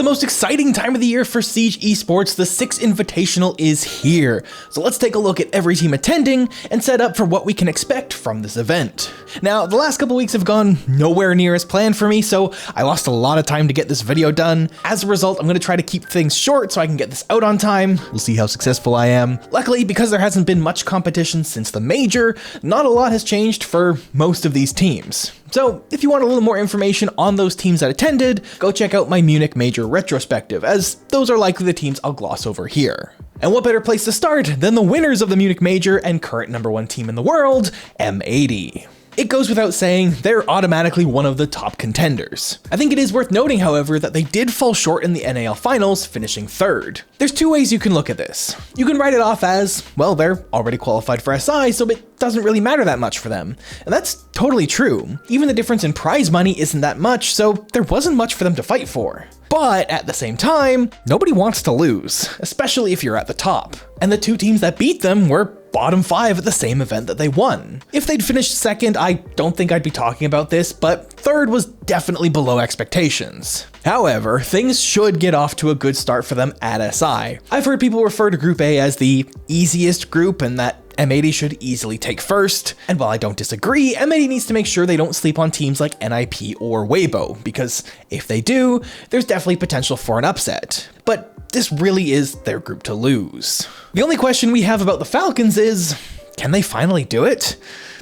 most exciting time of the year for Siege Esports, the Six Invitational is here. So let's take a look at every team attending and set up for what we can expect from this event. Now, the last couple weeks have gone nowhere near as planned for me, so I lost a lot of time to get this video done. As a result, I'm going to try to keep things short so I can get this out on time. We'll see how successful I am. Luckily, because there hasn't been much competition since the major, not a lot has changed for most of these teams. So if you want a little more information on those teams that attended, go check out my Munich Major retrospective, as those are likely the teams I'll gloss over here. And what better place to start than the winners of the Munich Major and current #1 team in the world, M80. It goes without saying, they're automatically one of the top contenders. I think it is worth noting, however, that they did fall short in the NAL finals, finishing 3rd. There's two ways you can look at this. You can write it off as, well, they're already qualified for SI, so it doesn't really matter that much for them. And that's totally true. Even the difference in prize money isn't that much, so there wasn't much for them to fight for. But at the same time, nobody wants to lose, especially if you're at the top. And the two teams that beat them were bottom 5 at the same event that they won. If they'd finished 2nd, I don't think I'd be talking about this, but 3rd was definitely below expectations. However, things should get off to a good start for them at SI. I've heard people refer to Group A as the easiest group and that M80 should easily take 1st, and while I don't disagree, M80 needs to make sure they don't sleep on teams like NIP or Weibo, because if they do, there's definitely potential for an upset. But this really is their group to lose. The only question we have about the Falcons is, can they finally do it?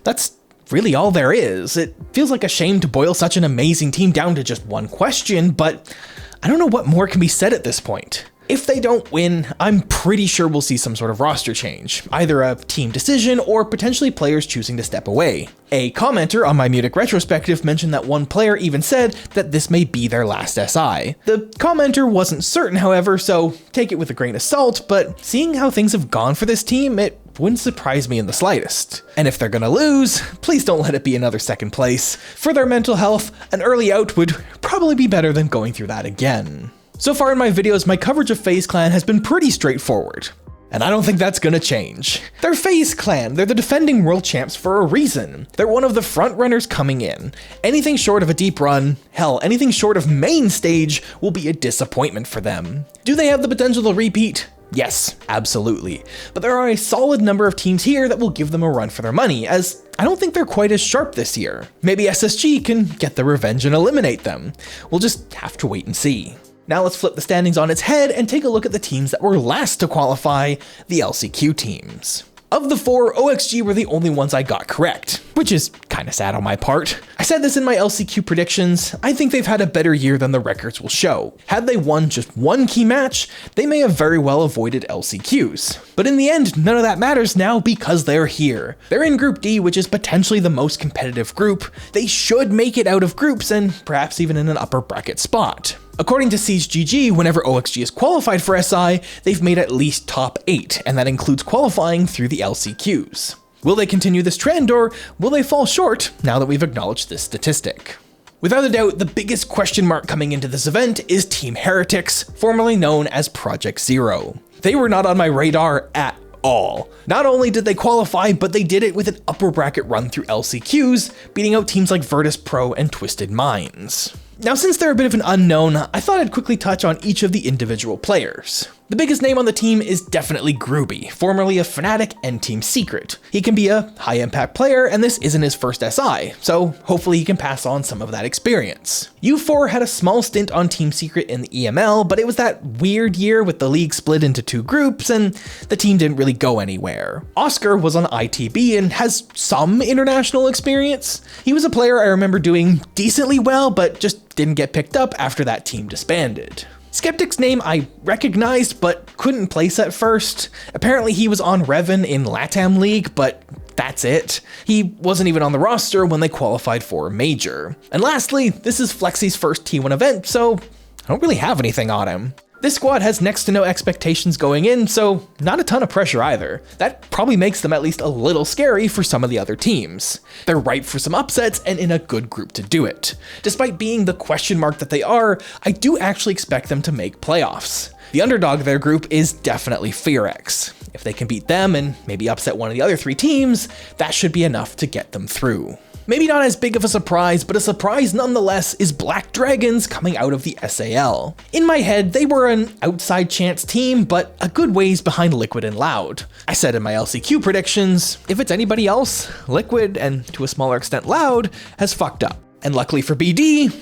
That's really all there is. It feels like a shame to boil such an amazing team down to just one question, but I don't know what more can be said at this point. If they don't win, I'm pretty sure we'll see some sort of roster change, either a team decision or potentially players choosing to step away. A commenter on my Munich retrospective mentioned that one player even said that this may be their last SI. The commenter wasn't certain, however, so take it with a grain of salt, but seeing how things have gone for this team, it wouldn't surprise me in the slightest. And if they're gonna lose, please don't let it be another 2nd place. For their mental health, an early out would probably be better than going through that again. So far in my videos, my coverage of FaZe Clan has been pretty straightforward. And I don't think that's gonna change. They're FaZe Clan, they're the defending world champs for a reason. They're one of the front runners coming in. Anything short of a deep run, hell, anything short of main stage will be a disappointment for them. Do they have the potential to repeat? Yes, absolutely. But there are a solid number of teams here that will give them a run for their money, as I don't think they're quite as sharp this year. Maybe SSG can get the revenge and eliminate them. We'll just have to wait and see. Now let's flip the standings on its head and take a look at the teams that were last to qualify, the LCQ teams. Of the 4, OXG were the only ones I got correct, which is kinda sad on my part. I said this in my LCQ predictions, I think they've had a better year than the records will show. Had they won just one key match, they may have very well avoided LCQs. But in the end, none of that matters now because they're here. They're in Group D, which is potentially the most competitive group. They should make it out of groups and perhaps even in an upper bracket spot. According to Siege GG, whenever OXG is qualified for SI, they've made at least top 8, and that includes qualifying through the LCQs. Will they continue this trend, or will they fall short now that we've acknowledged this statistic? Without a doubt, the biggest question mark coming into this event is Team Heretics, formerly known as Project Zero. They were not on my radar at all. Not only did they qualify, but they did it with an upper bracket run through LCQs, beating out teams like Virtus Pro and Twisted Minds. Now, since they're a bit of an unknown, I thought I'd quickly touch on each of the individual players. The biggest name on the team is definitely Groovy, formerly of Fnatic and Team Secret. He can be a high-impact player, and this isn't his first SI, so hopefully he can pass on some of that experience. U4 had a small stint on Team Secret in the EML, but it was that weird year with the league split into 2 groups, and the team didn't really go anywhere. Oscar was on ITB and has some international experience. He was a player I remember doing decently well, but just didn't get picked up after that team disbanded. Skeptic's name I recognized, but couldn't place at first. Apparently he was on Revan in LATAM League, but that's it. He wasn't even on the roster when they qualified for a major. And lastly, this is Flexy's first T1 event, so I don't really have anything on him. This squad has next to no expectations going in, so not a ton of pressure either. That probably makes them at least a little scary for some of the other teams. They're ripe for some upsets and in a good group to do it. Despite being the question mark that they are, I do actually expect them to make playoffs. The underdog of their group is definitely FaZe. If they can beat them and maybe upset one of the other 3 teams, that should be enough to get them through. Maybe not as big of a surprise, but a surprise nonetheless is Black Dragons coming out of the SAL. In my head, they were an outside chance team, but a good ways behind Liquid and Loud. I said in my LCQ predictions, if it's anybody else, Liquid, and to a smaller extent Loud, has fucked up. And luckily for BD,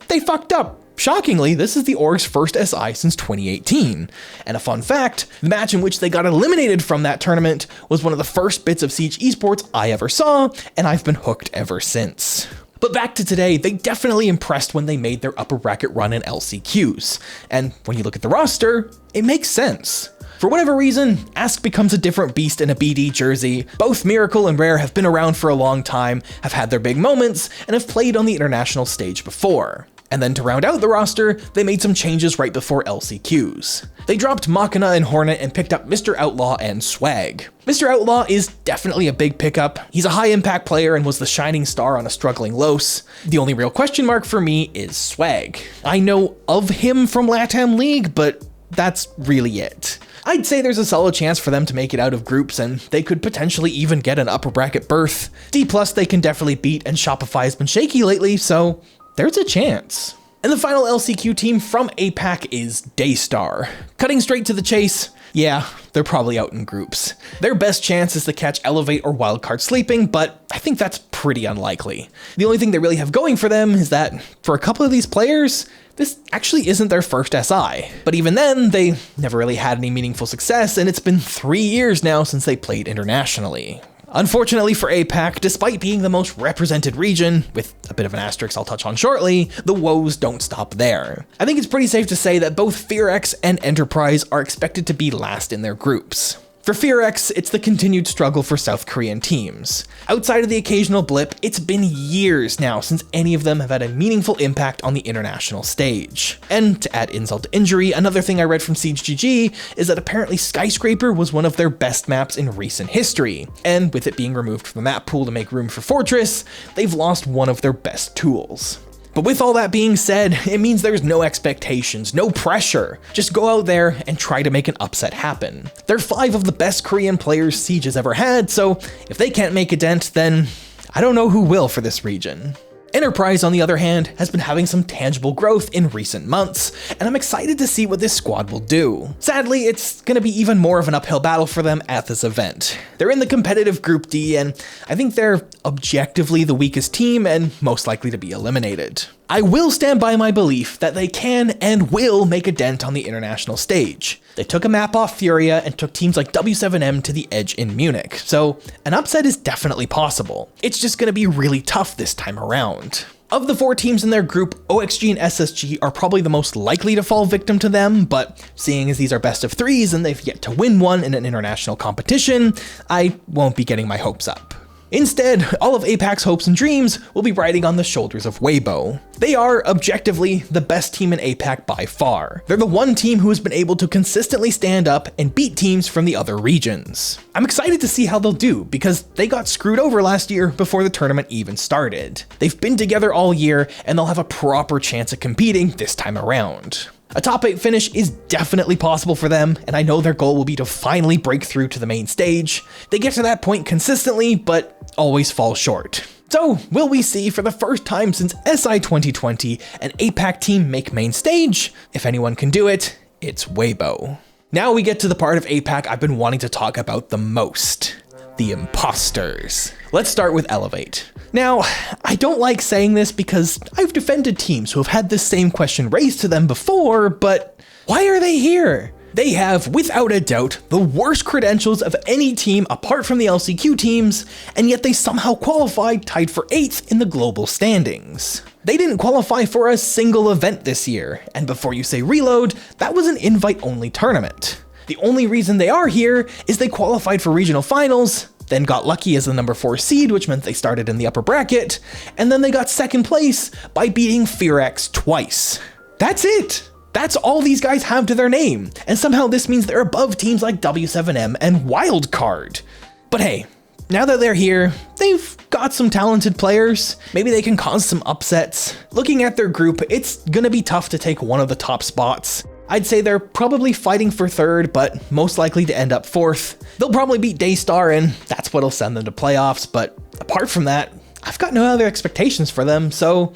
they fucked up. Shockingly, this is the org's first SI since 2018. And a fun fact, the match in which they got eliminated from that tournament was one of the first bits of Siege Esports I ever saw, and I've been hooked ever since. But back to today, they definitely impressed when they made their upper bracket run in LCQs. And when you look at the roster, it makes sense. For whatever reason, Ask becomes a different beast in a BD jersey. Both Miracle and Rare have been around for a long time, have had their big moments, and have played on the international stage before. And then to round out the roster, they made some changes right before LCQs. They dropped Machina and Hornet and picked up Mr. Outlaw and Swag. Mr. Outlaw is definitely a big pickup. He's a high impact player and was the shining star on a struggling Los. The only real question mark for me is Swag. I know of him from LATAM League, but that's really it. I'd say there's a solid chance for them to make it out of groups, and they could potentially even get an upper bracket berth. Dplus they can definitely beat, and Shopify has been shaky lately, so there's a chance. And the final LCQ team from APAC is Daystar. Cutting straight to the chase, yeah, they're probably out in groups. Their best chance is to catch Elevate or Wildcard sleeping, but I think that's pretty unlikely. The only thing they really have going for them is that, for a couple of these players, this actually isn't their first SI. But even then, they never really had any meaningful success, and it's been 3 years now since they played internationally. Unfortunately for APAC, despite being the most represented region, with a bit of an asterisk I'll touch on shortly, the woes don't stop there. I think it's pretty safe to say that both FearX and Enterprise are expected to be last in their groups. For FearX, it's the continued struggle for South Korean teams. Outside of the occasional blip, it's been years now since any of them have had a meaningful impact on the international stage. And to add insult to injury, another thing I read from Siege GG is that apparently Skyscraper was one of their best maps in recent history, and with it being removed from the map pool to make room for Fortress, they've lost one of their best tools. But with all that being said, it means there's no expectations, no pressure. Just go out there and try to make an upset happen. They're 5 of the best Korean players Siege has ever had, so if they can't make a dent, then I don't know who will for this region. Enterprise, on the other hand, has been having some tangible growth in recent months, and I'm excited to see what this squad will do. Sadly, it's gonna be even more of an uphill battle for them at this event. They're in the competitive Group D, and I think they're objectively the weakest team and most likely to be eliminated. I will stand by my belief that they can and will make a dent on the international stage. They took a map off Furia and took teams like W7M to the edge in Munich, so an upset is definitely possible. It's just gonna be really tough this time around. Of the 4 teams in their group, OXG and SSG are probably the most likely to fall victim to them, but seeing as these are best of 3s and they've yet to win one in an international competition, I won't be getting my hopes up. Instead, all of APAC's hopes and dreams will be riding on the shoulders of Weibo. They are, objectively, the best team in APAC by far. They're the one team who has been able to consistently stand up and beat teams from the other regions. I'm excited to see how they'll do, because they got screwed over last year before the tournament even started. They've been together all year, and they'll have a proper chance at competing this time around. A top 8 finish is definitely possible for them, and I know their goal will be to finally break through to the main stage. They get to that point consistently, but always fall short. So, will we see for the first time since SI 2020 an APAC team make main stage? If anyone can do it, it's Weibo. Now we get to the part of APAC I've been wanting to talk about the most. The imposters. Let's start with Elevate. Now, I don't like saying this because I've defended teams who have had this same question raised to them before, but why are they here? They have, without a doubt, the worst credentials of any team apart from the LCQ teams, and yet they somehow qualified tied for 8th in the global standings. They didn't qualify for a single event this year, and before you say reload, that was an invite-only tournament. The only reason they are here is they qualified for regional finals, then got lucky as the number 4 seed, which meant they started in the upper bracket, and then they got 2nd place by beating FearX twice. That's it! That's all these guys have to their name, and somehow this means they're above teams like W7M and Wildcard. But hey, now that they're here, they've got some talented players. Maybe they can cause some upsets. Looking at their group, it's gonna be tough to take one of the top spots. I'd say they're probably fighting for 3rd, but most likely to end up 4th. They'll probably beat Daystar, and that's what'll send them to playoffs, but apart from that, I've got no other expectations for them, so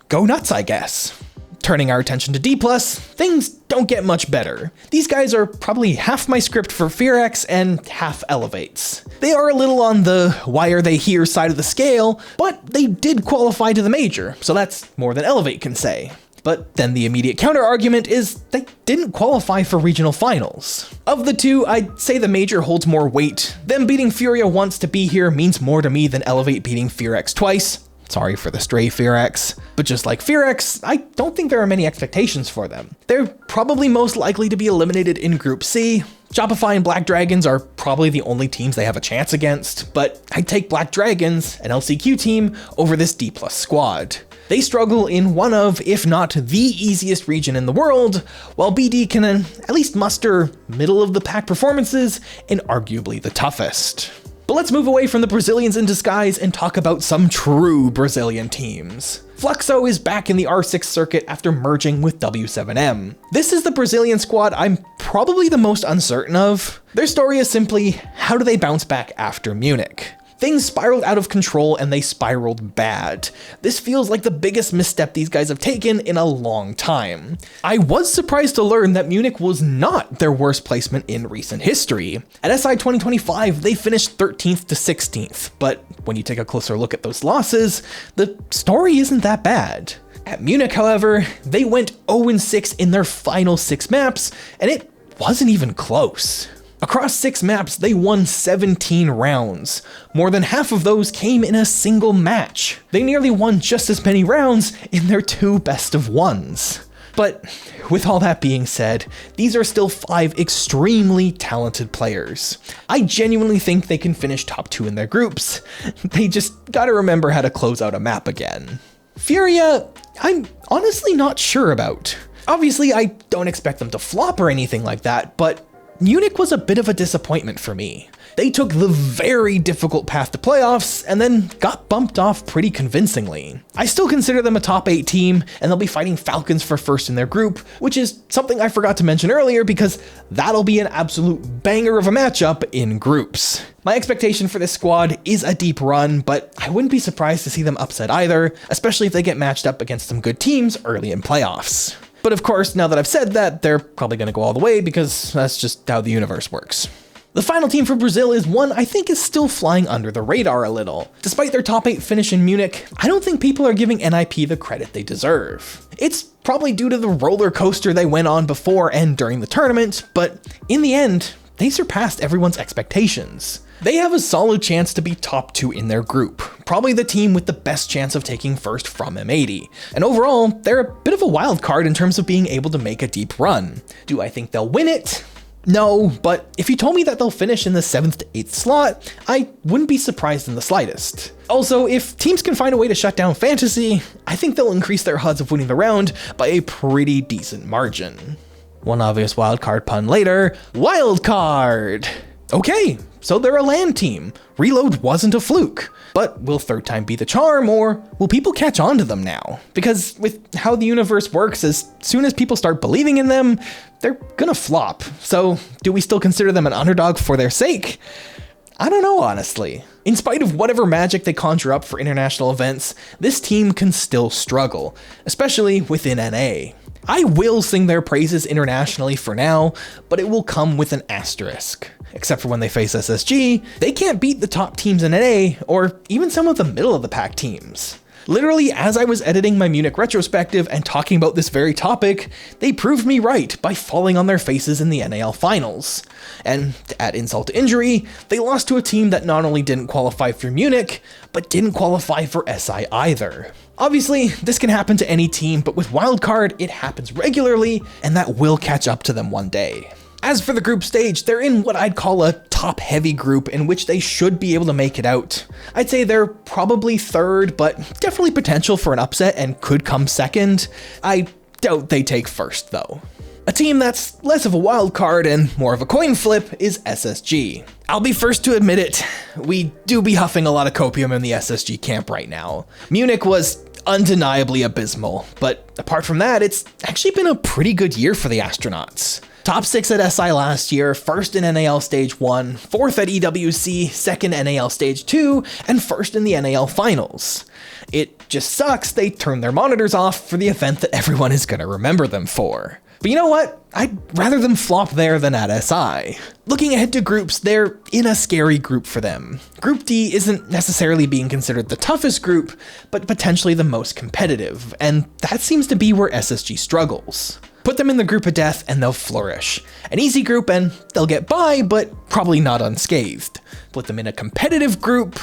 go nuts, I guess. Turning our attention to Dplus, things don't get much better. These guys are probably half my script for Furex and half Elevates. They are a little on the why are they here side of the scale, but they did qualify to the major, so that's more than Elevate can say. But then the immediate counter argument is they didn't qualify for regional finals. Of the two, I'd say the major holds more weight. Them beating Furia once to be here means more to me than Elevate beating Furex twice. Sorry for the stray Furex. But just like Furex, I don't think there are many expectations for them. They're probably most likely to be eliminated in Group C. Shopify and Black Dragons are probably the only teams they have a chance against, but I'd take Black Dragons, an LCQ team, over this Dplus squad. They struggle in one of, if not the easiest region in the world, while BD can at least muster middle of the pack performances and arguably the toughest. But let's move away from the Brazilians in disguise and talk about some true Brazilian teams. Fluxo is back in the R6 circuit after merging with W7M. This is the Brazilian squad I'm probably the most uncertain of. Their story is simply, how do they bounce back after Munich? Things spiraled out of control and they spiraled bad. This feels like the biggest misstep these guys have taken in a long time. I was surprised to learn that Munich was not their worst placement in recent history. At SI 2025, they finished 13th to 16th, but when you take a closer look at those losses, the story isn't that bad. At Munich, however, they went 0-6 in their final 6 maps, and it wasn't even close. Across 6 maps, they won 17 rounds. More than half of those came in a single match. They nearly won just as many rounds in their 2 best of ones. But with all that being said, these are still 5 extremely talented players. I genuinely think they can finish top 2 in their groups. They just gotta remember how to close out a map again. Furia, I'm honestly not sure about. Obviously, I don't expect them to flop or anything like that, but Munich was a bit of a disappointment for me. They took the very difficult path to playoffs and then got bumped off pretty convincingly. I still consider them a top 8 team, and they'll be fighting Falcons for first in their group, which is something I forgot to mention earlier because that'll be an absolute banger of a matchup in groups. My expectation for this squad is a deep run, but I wouldn't be surprised to see them upset either, especially if they get matched up against some good teams early in playoffs. But of course, now that I've said that, they're probably going to go all the way because that's just how the universe works. The final team for Brazil is one I think is still flying under the radar a little. Despite their top 8 finish in Munich, I don't think people are giving NIP the credit they deserve. It's probably due to the roller coaster they went on before and during the tournament, but in the end, they surpassed everyone's expectations. They have a solid chance to be top 2 in their group, probably the team with the best chance of taking first from M80. And overall, they're a bit of a wild card in terms of being able to make a deep run. Do I think they'll win it? No, but if you told me that they'll finish in the 7th to 8th slot, I wouldn't be surprised in the slightest. Also, if teams can find a way to shut down Fantasy, I think they'll increase their odds of winning the round by a pretty decent margin. One obvious wildcard pun later, wildcard! Okay, so they're a LAN team. Reload wasn't a fluke. But will third time be the charm, or will people catch on to them now? Because with how the universe works, as soon as people start believing in them, they're gonna flop. So do we still consider them an underdog for their sake? I don't know, honestly. In spite of whatever magic they conjure up for international events, this team can still struggle, especially within NA. I will sing their praises internationally for now, but it will come with an asterisk. Except for when they face SSG, they can't beat the top teams in NA, or even some of the middle of the pack teams. Literally, as I was editing my Munich retrospective and talking about this very topic, they proved me right by falling on their faces in the NAL finals. And to add insult to injury, they lost to a team that not only didn't qualify for Munich, but didn't qualify for SI either. Obviously, this can happen to any team, but with Wildcard, it happens regularly, and that will catch up to them one day. As for the group stage, they're in what I'd call a top-heavy group in which they should be able to make it out. I'd say they're probably third, but definitely potential for an upset and could come second. I doubt they take first, though. A team that's less of a wild card and more of a coin flip is SSG. I'll be first to admit it, we do be huffing a lot of copium in the SSG camp right now. Munich was undeniably abysmal, but apart from that, it's actually been a pretty good year for the astronauts. Top 6 at SI last year, 1st in NAL Stage 1, 4th at EWC, 2nd NAL Stage 2, and 1st in the NAL Finals. It just sucks they turned their monitors off for the event that everyone is gonna remember them for. But you know what? I'd rather them flop there than at SI. Looking ahead to groups, they're in a scary group for them. Group D isn't necessarily being considered the toughest group, but potentially the most competitive, and that seems to be where SSG struggles. Put them in the group of death and they'll flourish. An easy group and they'll get by, but probably not unscathed. Put them in a competitive group,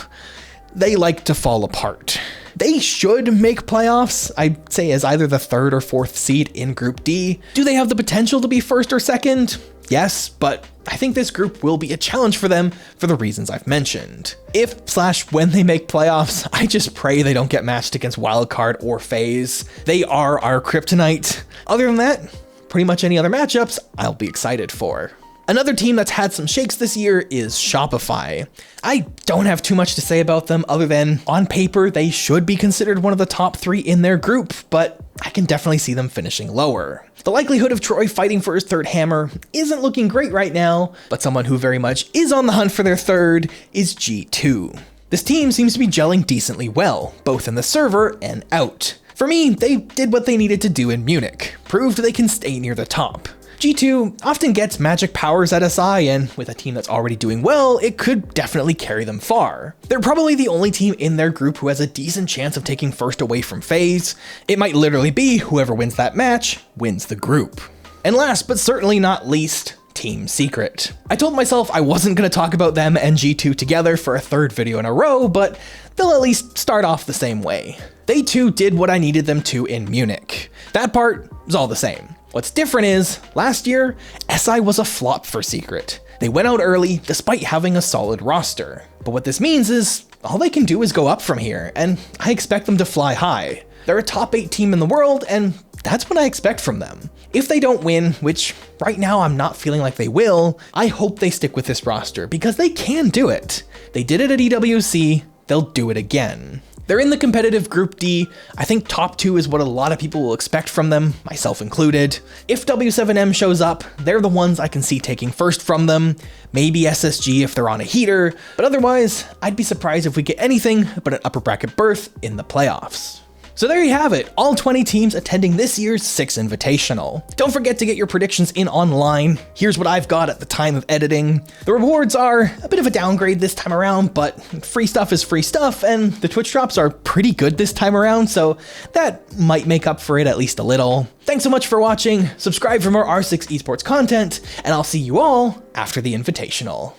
they like to fall apart. They should make playoffs, I'd say as either the 3rd or 4th seed in Group D. Do they have the potential to be 1st or 2nd? Yes, but I think this group will be a challenge for them for the reasons I've mentioned. If/when they make playoffs, I just pray they don't get matched against Wildcard or FaZe. They are our kryptonite. Other than that, pretty much any other matchups I'll be excited for. Another team that's had some shakes this year is Shopify. I don't have too much to say about them other than, on paper, they should be considered one of the top 3 in their group, but I can definitely see them finishing lower. The likelihood of Troy fighting for his 3rd hammer isn't looking great right now, but someone who very much is on the hunt for their 3rd is G2. This team seems to be gelling decently well, both in the server and out. For me, they did what they needed to do in Munich, proved they can stay near the top. G2 often gets magic powers at SI, and with a team that's already doing well, it could definitely carry them far. They're probably the only team in their group who has a decent chance of taking 1st away from FaZe. It might literally be whoever wins that match wins the group. And last but certainly not least, Team Secret. I told myself I wasn't going to talk about them and G2 together for a 3rd video in a row, but they'll at least start off the same way. They too did what I needed them to in Munich. That part is all the same. What's different is, last year, SI was a flop for Secret. They went out early despite having a solid roster. But what this means is, all they can do is go up from here, and I expect them to fly high. They're a top 8 team in the world, and that's what I expect from them. If they don't win, which right now I'm not feeling like they will, I hope they stick with this roster, because they can do it. They did it at EWC, they'll do it again. They're in the competitive Group D. I think top 2 is what a lot of people will expect from them, myself included. If W7M shows up, they're the ones I can see taking 1st from them, maybe SSG if they're on a heater, but otherwise, I'd be surprised if we get anything but an upper bracket berth in the playoffs. So there you have it, all 20 teams attending this year's Six Invitational. Don't forget to get your predictions in online. Here's what I've got at the time of editing. The rewards are a bit of a downgrade this time around, but free stuff is free stuff, and the Twitch drops are pretty good this time around, so that might make up for it at least a little. Thanks so much for watching, subscribe for more R6 esports content, and I'll see you all after the Invitational.